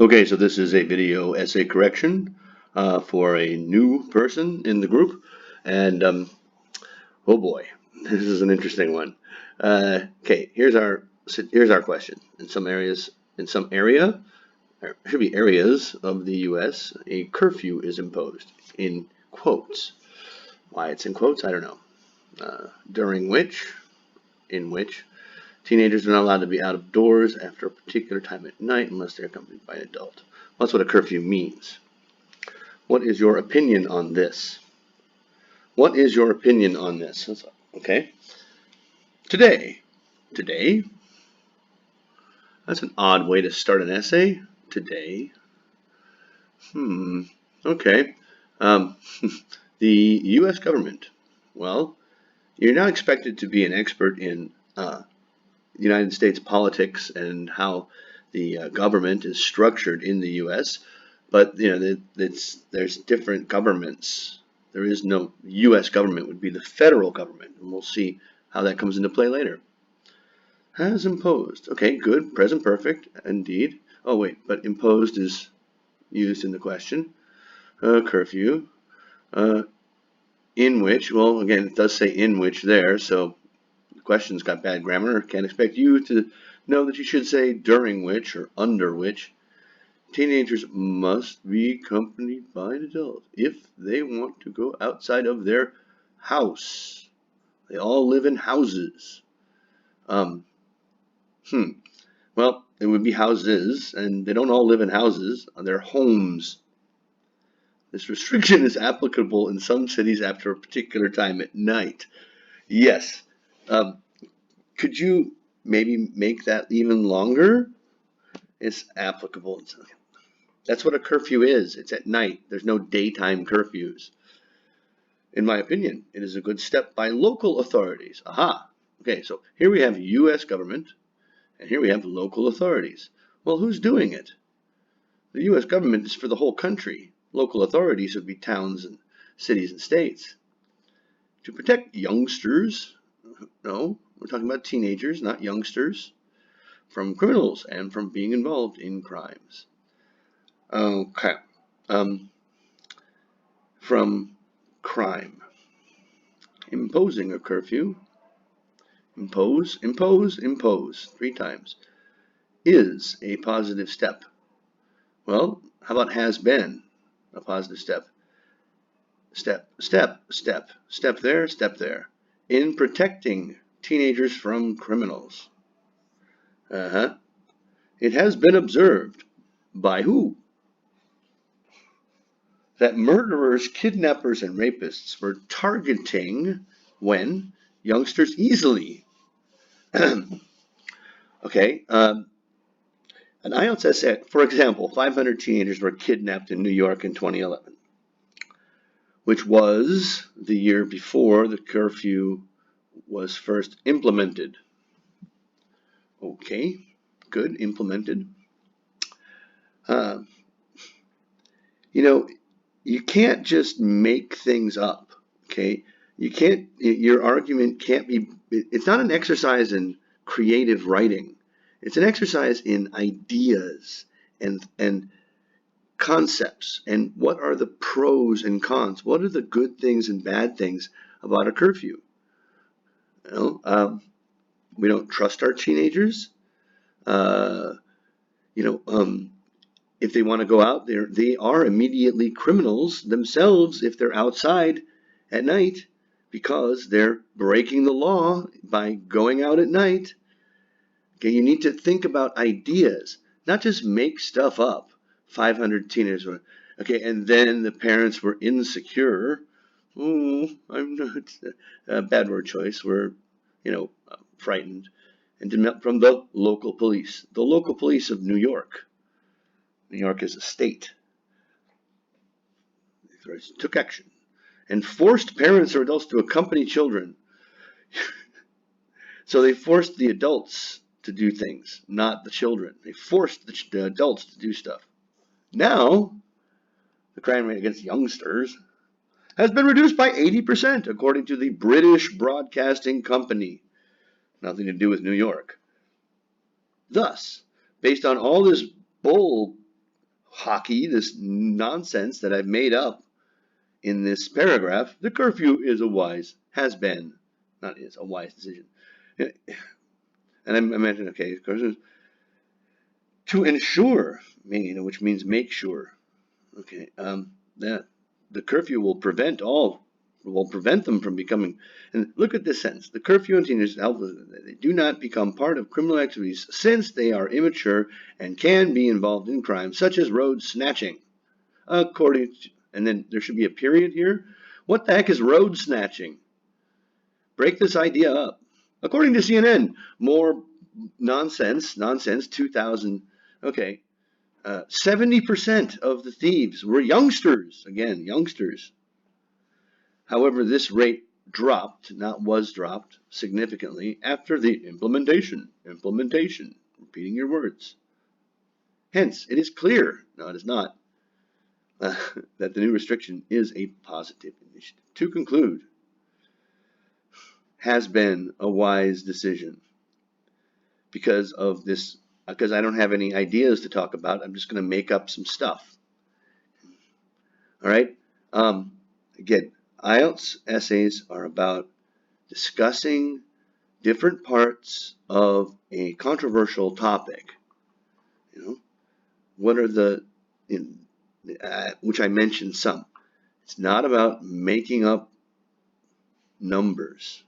Okay, so this is a video essay correction for a new person in the group, and oh boy, this is an interesting one. Okay, here's our question. In some area, or it should be areas of the U.S., a curfew is imposed in quotes. Why it's in quotes, I don't know. During which, in which, teenagers are not allowed to be out of doors after a particular time at night unless they're accompanied by an adult. Well, that's what a curfew means. What is your opinion on this? What is your opinion on this? Okay. Today. Today? That's an odd way to start an essay. Today. Okay. Um, the U.S. government. Well, you're not expected to be an expert in United States politics and how the government is structured in the U.S., but there's different governments. There is no U.S. government, would be the federal government, and we'll see how that comes into play later. Has imposed. Okay, good. Present perfect, indeed. Oh wait, but imposed is used in the question. Curfew. In which, well, again, it does say in which there, so the question's got bad grammar. Can't expect you to know that you should say during which or under which. Teenagers must be accompanied by an adult if they want to go outside of their house. They all live in houses. Well, it would be houses, and they don't all live in houses. They're homes. This restriction is applicable in some cities after a particular time at night. Yes. Could you maybe make that even longer? It's applicable. That's what a curfew is. It's at night. There's no daytime curfews. In my opinion, it is a good step by local authorities. Aha. Okay, so here we have U.S. government, and here we have local authorities. Well, who's doing it? The U.S. government is for the whole country. Local authorities would be towns and cities and states. To protect youngsters, no, we're talking about teenagers, not youngsters, from criminals and from being involved in crimes. Okay. From crime. Imposing a curfew. Impose, impose, impose, 3 times. Is a positive step. Well, how about has been a positive step? Step, step, step, step there, step there. In protecting teenagers from criminals. It has been observed by who? That murderers, kidnappers, and rapists were targeting when youngsters easily. Okay, an IELTS essay, for example, 500 teenagers were kidnapped in New York in 2011, which was the year before the curfew was first implemented. Okay, good, implemented. You can't just make things up, okay? Your argument can't be, it's not an exercise in creative writing. It's an exercise in ideas and concepts and what are the pros and cons. What are the good things and bad things about a curfew? We don't trust our teenagers. If they want to go out there, they are immediately criminals themselves if they're outside at night because they're breaking the law by going out at night. Okay, you need to think about ideas, not just make stuff up. 500 teenagers were, okay, and then the parents were insecure. Oh, I'm not, bad word choice, were, frightened. And from the local police of New York. New York is a state. They took action and forced parents or adults to accompany children. So they forced the adults to do things, not the children. They forced the adults to do stuff. Now, the crime rate against youngsters has been reduced by 80%, according to the British Broadcasting Company. Nothing to do with New York. Thus, based on all this bull hockey, this nonsense that I've made up in this paragraph. The curfew is has been, not is, a wise decision. And I mentioned, okay, of course, to ensure, which means make sure. Okay, that the curfew will prevent them from becoming. And look at this sentence: the curfew and teenagers help they do not become part of criminal activities since they are immature and can be involved in crimes such as road snatching. According to, and then there should be a period here. What the heck is road snatching? Break this idea up. According to CNN, more nonsense. 2000. Okay, 70% of the thieves were youngsters. Again, youngsters. However, this rate was dropped significantly after the implementation, repeating your words. Hence, it is clear, no, it is not, that the new restriction is a positive initiative. To conclude, has been a wise decision because of this, because I don't have any ideas to talk about. I'm just going to make up some stuff. All right. Again, IELTS essays are about discussing different parts of a controversial topic. What are which I mentioned some. It's not about making up numbers.